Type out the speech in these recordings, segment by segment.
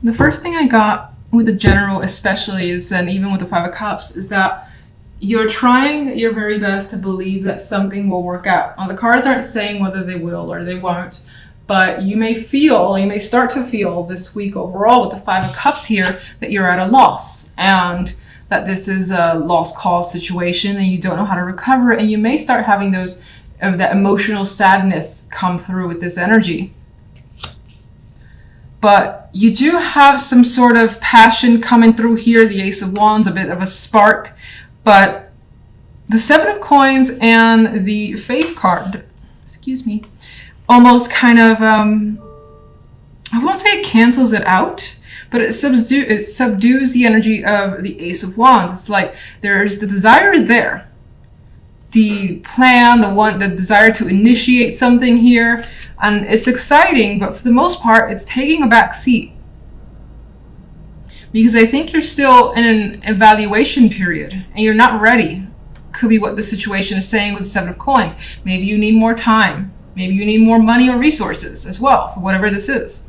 The first thing I got with the general especially is, and even with the Five of Cups, is that you're trying your very best to believe that something will work out. Now, the cards aren't saying whether they will or they won't, but you may start to feel this week overall with the Five of Cups here that you're at a loss and that this is a lost cause situation and you don't know how to recover it. And you may start having that emotional sadness come through with this energy. But you do have some sort of passion coming through here. The Ace of Wands, a bit of a spark. But the Seven of Coins and the Faith card, almost kind of, I won't say it cancels it out, but it subdues the energy of the Ace of Wands. It's like the desire is there. The plan, the desire to initiate something here, and it's exciting, but for the most part, it's taking a back seat. Because I think you're still in an evaluation period and you're not ready. Could be what the situation is saying with the Seven of Coins. Maybe you need more time. Maybe you need more money or resources as well for whatever this is.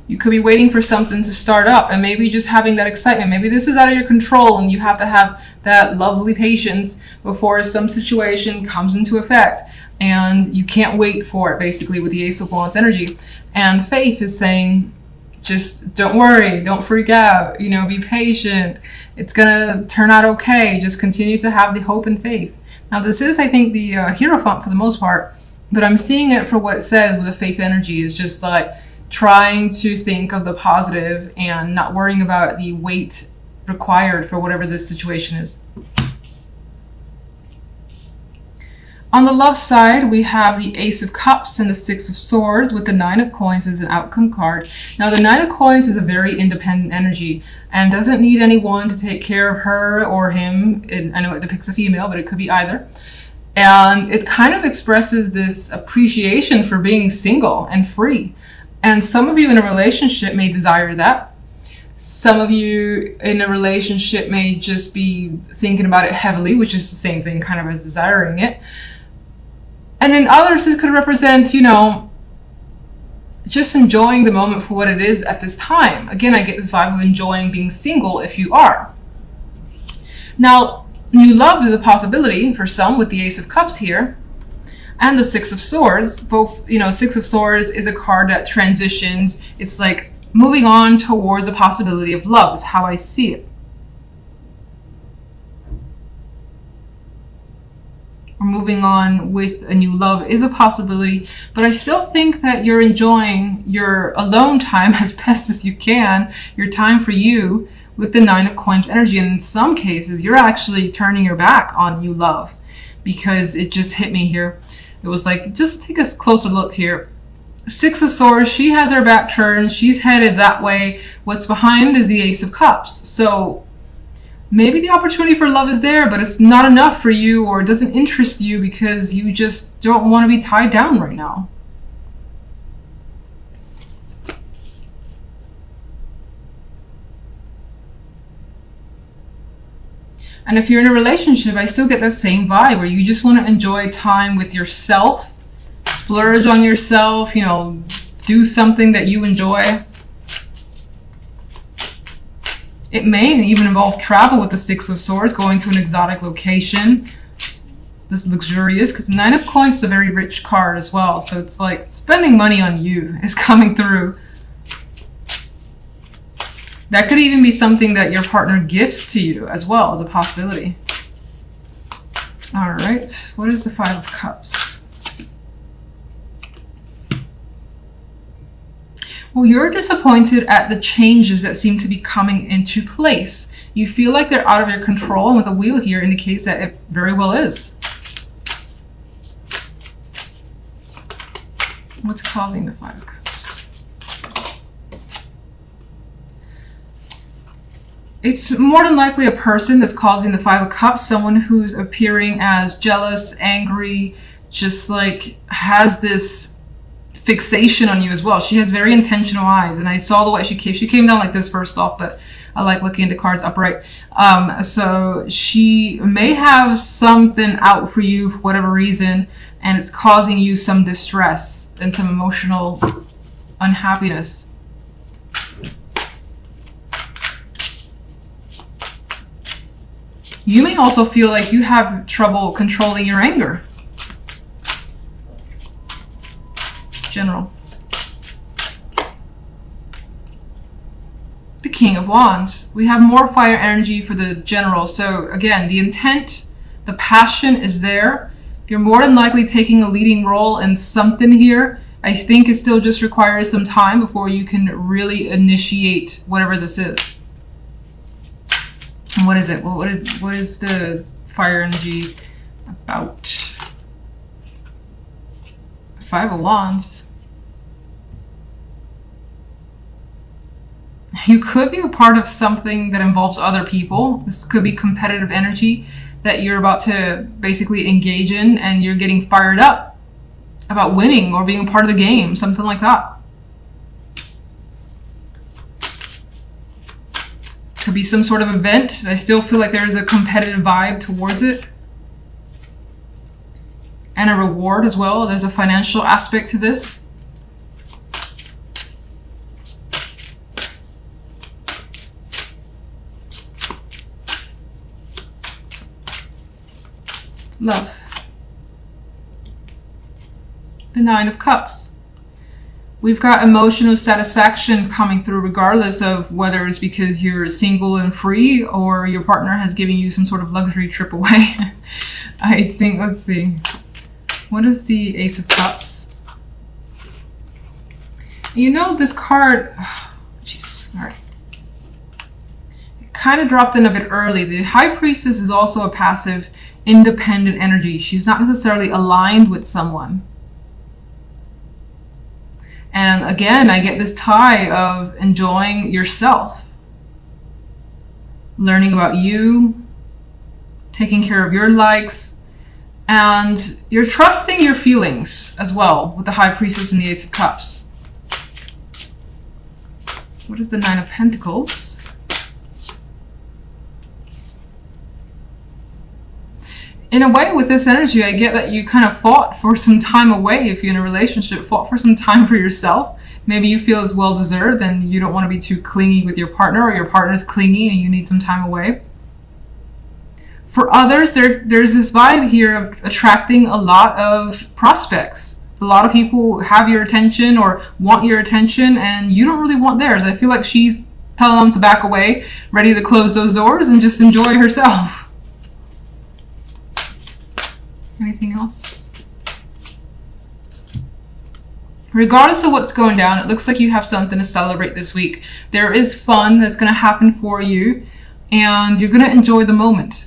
You could be waiting for something to start up and maybe just having that excitement. Maybe this is out of your control and you have to have that lovely patience before some situation comes into effect and you can't wait for it, basically, with the Ace of Wands energy. And Faith is saying, just don't worry, don't freak out, be patient. It's gonna turn out okay. Just continue to have the hope and faith. Now this is, I think, the Hierophant for the most part, but I'm seeing it for what it says with the Faith energy is just like trying to think of the positive and not worrying about the weight required for whatever this situation is. On the love side, we have the Ace of Cups and the Six of Swords with the Nine of Coins as an outcome card. Now, the Nine of Coins is a very independent energy and doesn't need anyone to take care of her or him. I know it depicts a female, but it could be either. And it kind of expresses this appreciation for being single and free. And some of you in a relationship may desire that. Some of you in a relationship may just be thinking about it heavily, which is the same thing kind of as desiring it. And in others, this could represent, just enjoying the moment for what it is at this time. Again, I get this vibe of enjoying being single if you are. Now, new love is a possibility for some with the Ace of Cups here and the Six of Swords. Both, Six of Swords is a card that transitions. It's like moving on towards the possibility of love is how I see it. Or moving on with a new love is a possibility, but I still think that you're enjoying your alone time as best as you can, your time for you with the Nine of Coins energy. And in some cases, you're actually turning your back on new love because it just hit me here. It was like, just take a closer look here. Six of Swords, she has her back turned. She's headed that way. What's behind is the Ace of Cups. So maybe the opportunity for love is there, but it's not enough for you or it doesn't interest you because you just don't want to be tied down right now. And if you're in a relationship, I still get that same vibe where you just want to enjoy time with yourself, splurge on yourself, do something that you enjoy. It may even involve travel with the Six of Swords, going to an exotic location. This is luxurious because the Nine of Coins is a very rich card as well. So it's like spending money on you is coming through. That could even be something that your partner gifts to you as well as a possibility. All right, what is the Five of Cups? Well, you're disappointed at the changes that seem to be coming into place. You feel like they're out of your control, and with the wheel here indicates that it very well is. What's causing the Five of Cups? It's more than likely a person that's causing the Five of Cups, someone who's appearing as jealous, angry, just like has this fixation on you as well. She has very intentional eyes, and I saw the way she came down like this first off, but I like looking at the cards upright. So she may have something out for you for whatever reason, and it's causing you some distress and some emotional unhappiness. You may also feel like you have trouble controlling your anger. General. The King of Wands. We have more fire energy for the general. So again, the intent, the passion is there. You're more than likely taking a leading role in something here. I think it still just requires some time before you can really initiate whatever this is. And what is it? Well, what is the fire energy about? Five of Wands. You could be a part of something that involves other people. This could be competitive energy that you're about to basically engage in, and you're getting fired up about winning or being a part of the game, something like that. Could be some sort of event. I still feel like there's a competitive vibe towards it. And a reward as well. There's a financial aspect to this. Love. The Nine of Cups. We've got emotional satisfaction coming through regardless of whether it's because you're single and free or your partner has given you some sort of luxury trip away. I think, let's see. What is the Ace of Cups? You know, this card, Jesus, all right. It kind of dropped in a bit early. The High Priestess is also a passive, independent energy. She's not necessarily aligned with someone. And again, I get this tie of enjoying yourself, learning about you, taking care of your likes, and you're trusting your feelings as well with the High Priestess and the Ace of Cups. What is the Nine of Pentacles? In a way, with this energy, I get that you kind of fought for some time away. If you're in a relationship, fought for some time for yourself. Maybe you feel it's well-deserved and you don't want to be too clingy with your partner, or your partner's clingy and you need some time away. For others, there's this vibe here of attracting a lot of prospects. A lot of people have your attention or want your attention, and you don't really want theirs. I feel like she's telling them to back away, ready to close those doors and just enjoy herself. Anything else? Regardless of what's going down, it looks like you have something to celebrate this week. There is fun that's going to happen for you, and you're going to enjoy the moment.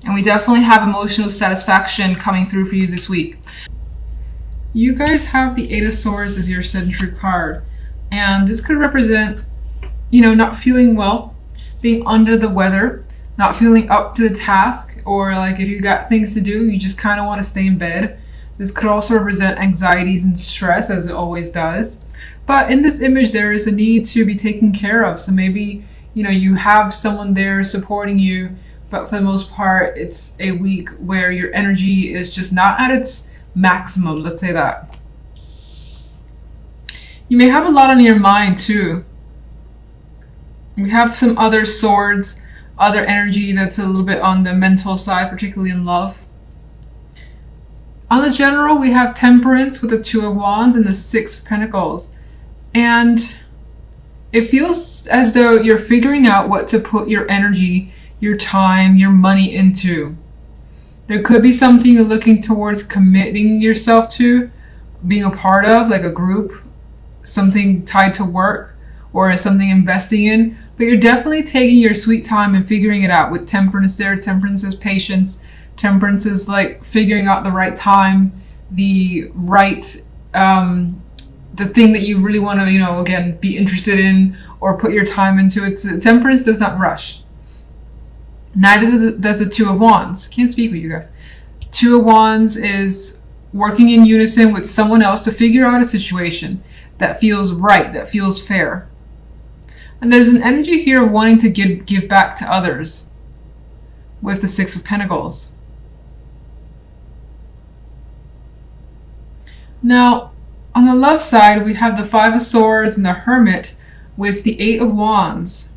And we definitely have emotional satisfaction coming through for you this week. You guys have the Eight of Swords as your Sentry card, and this could represent, not feeling well, being under the weather, not feeling up to the task, or like if you got things to do, you just kind of want to stay in bed. This could also represent anxieties and stress, as it always does. But in this image, there is a need to be taken care of. So maybe, you have someone there supporting you, but for the most part, it's a week where your energy is just not at its maximum, let's say that. You may have a lot on your mind too. We have some other swords, other energy that's a little bit on the mental side, particularly in love. On the general, we have Temperance with the Two of Wands and the Six of Pentacles. And it feels as though you're figuring out what to put your energy, your time, your money into. There could be something you're looking towards committing yourself to, being a part of, like a group, something tied to work, or something investing in. But you're definitely taking your sweet time and figuring it out. With Temperance there, Temperance is patience. Temperance is like figuring out the right time, the right, the thing that you really want to, again, be interested in or put your time into. Temperance does not rush. Neither does the Two of Wands. Can't speak with you guys. Two of Wands is working in unison with someone else to figure out a situation that feels right, that feels fair. And there's an energy here of wanting to give back to others with the Six of Pentacles. Now, on the love side, we have the Five of Swords and the Hermit with the Eight of Wands.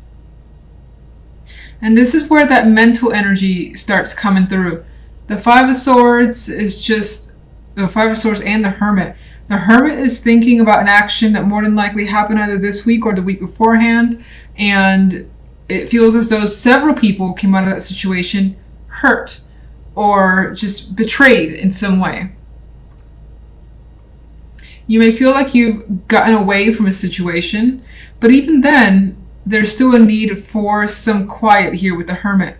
And this is where that mental energy starts coming through. The Five of Swords is just the Five of Swords and the Hermit. The Hermit is thinking about an action that more than likely happened either this week or the week beforehand, and it feels as though several people came out of that situation hurt or just betrayed in some way. You may feel like you've gotten away from a situation, but even then, there's still a need for some quiet here with the Hermit.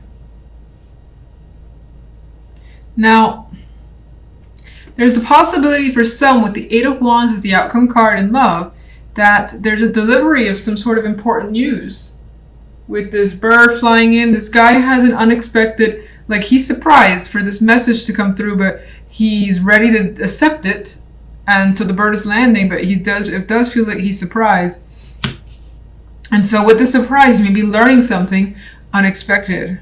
Now, there's a possibility for some with the Eight of Wands as the outcome card in love that there's a delivery of some sort of important news. With this bird flying in, this guy has an unexpected, like he's surprised for this message to come through, but he's ready to accept it. And so the bird is landing, but it does feel like he's surprised. And so with the surprise, you may be learning something unexpected.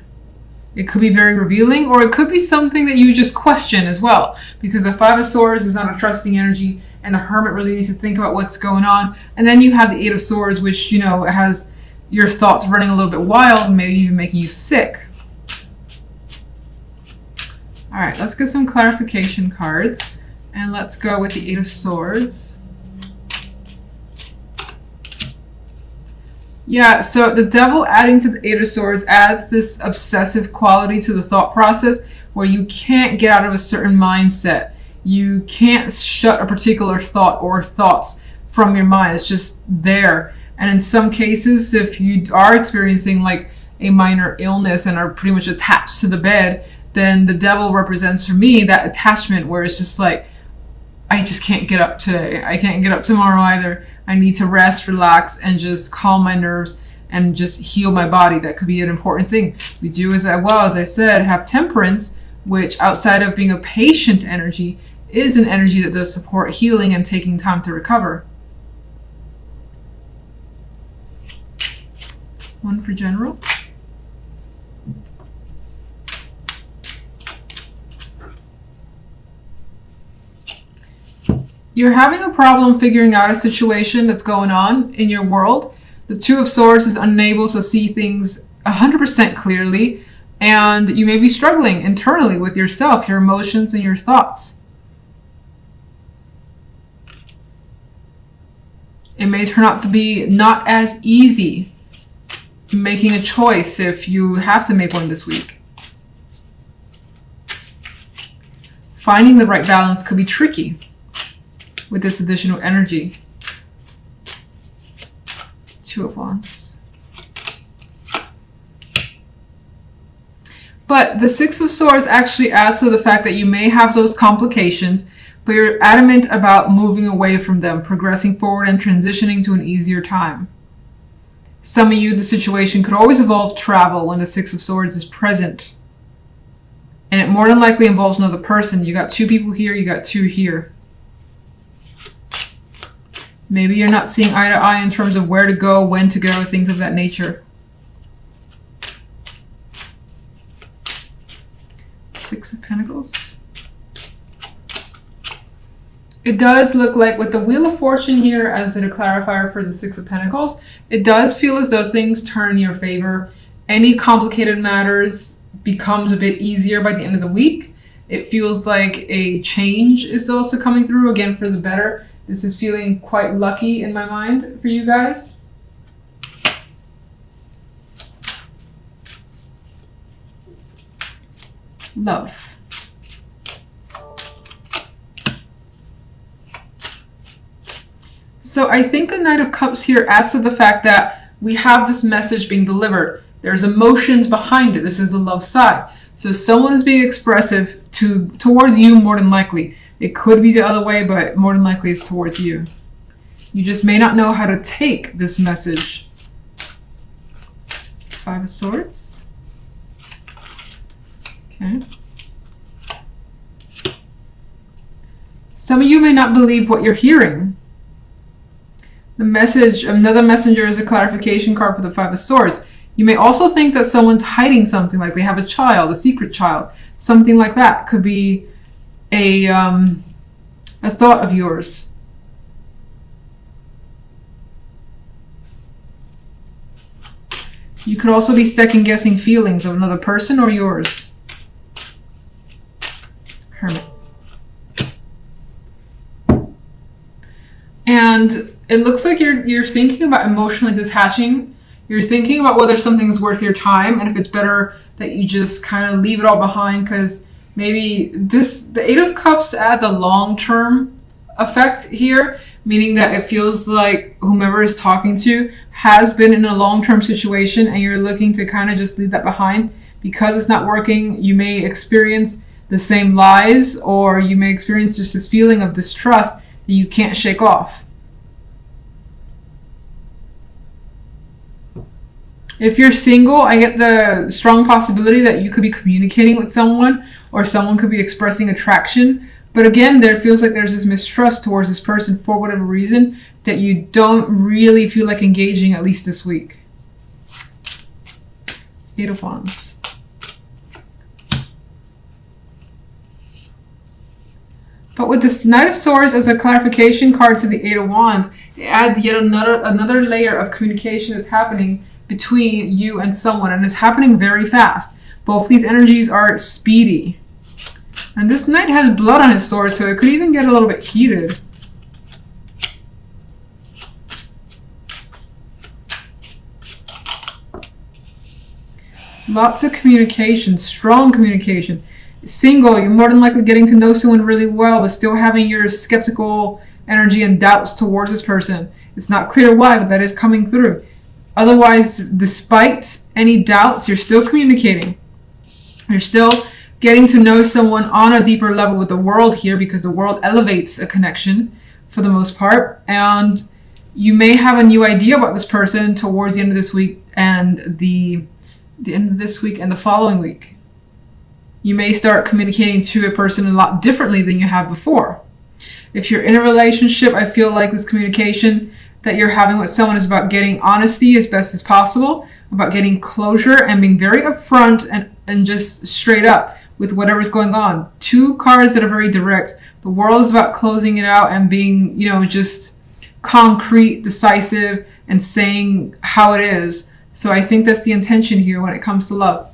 It could be very revealing, or it could be something that you just question as well, because the Five of Swords is not a trusting energy, and the Hermit really needs to think about what's going on. And then you have the Eight of Swords, which, you know, has your thoughts running a little bit wild and maybe even making you sick. All right, let's get some clarification cards, and let's go with the Eight of Swords. Yeah, so the Devil adding to the Eight of Swords adds this obsessive quality to the thought process where you can't get out of a certain mindset. You can't shut a particular thought or thoughts from your mind. It's just there. And in some cases, if you are experiencing like a minor illness and are pretty much attached to the bed, then the Devil represents for me that attachment where it's just like, I just can't get up today. I can't get up tomorrow either. I need to rest, relax, and just calm my nerves and just heal my body. That could be an important thing. We do as well, as I said, have Temperance, which outside of being a patient energy, is an energy that does support healing and taking time to recover. One for general. You're having a problem figuring out a situation that's going on in your world. The Two of Swords is unable to see things 100% clearly, and you may be struggling internally with yourself, your emotions, and your thoughts. It may turn out to be not as easy making a choice if you have to make one this week. Finding the right balance could be tricky with this additional energy. Two of Wands. But the Six of Swords actually adds to the fact that you may have those complications, but you're adamant about moving away from them, progressing forward and transitioning to an easier time. Some of you, the situation could always involve travel when the Six of Swords is present. And it more than likely involves another person. You got two people here, you got two here. Maybe you're not seeing eye to eye in terms of where to go, when to go, things of that nature. Six of Pentacles. It does look like with the Wheel of Fortune here as a clarifier for the Six of Pentacles, it does feel as though things turn in your favor. Any complicated matters becomes a bit easier by the end of the week. It feels like a change is also coming through, again, for the better. This is feeling quite lucky in my mind for you guys. Love. So I think the Knight of Cups here adds to the fact that we have this message being delivered. There's emotions behind it. This is the love side. So someone is being expressive towards you more than likely. It could be the other way, but more than likely it's towards you. You just may not know how to take this message. Five of Swords. Okay. Some of you may not believe what you're hearing. The message, another messenger, is a clarification card for the Five of Swords. You may also think that someone's hiding something, like they have a child, a secret child. Something like that could be a thought of yours. You could also be second guessing feelings of another person or yours. Hermit. And it looks like you're thinking about emotionally detaching. You're thinking about whether something is worth your time and if it's better that you just kind of leave it all behind, because maybe the Eight of Cups adds a long-term effect here, meaning that it feels like whomever is talking to has been in a long-term situation and you're looking to kind of just leave that behind because it's not working. You may experience the same lies, or you may experience just this feeling of distrust that you can't shake off. If you're single, I get the strong possibility that you could be communicating with someone, or someone could be expressing attraction. But again, there feels like there's this mistrust towards this person for whatever reason that you don't really feel like engaging, at least this week. Eight of Wands. But with this Knight of Swords as a clarification card to the Eight of Wands, it adds yet another layer of communication is happening between you and someone, and it's happening very fast. Both these energies are speedy. And this knight has blood on his sword, so it could even get a little bit heated. Lots of communication, strong communication. Single, you're more than likely getting to know someone really well, but still having your skeptical energy and doubts towards this person. It's not clear why, but that is coming through. Otherwise, despite any doubts, you're still communicating. You're still getting to know someone on a deeper level with the world here, because the world elevates a connection for the most part. And you may have a new idea about this person towards the end of this week and the end of this week and the following week. You may start communicating to a person a lot differently than you have before. If you're in a relationship, I feel like this communication that you're having with someone is about getting honesty as best as possible, about getting closure and being very upfront and just straight up with whatever's going on. Two cards that are very direct. The world is about closing it out and being, just concrete, decisive, and saying how it is. So I think that's the intention here when it comes to love.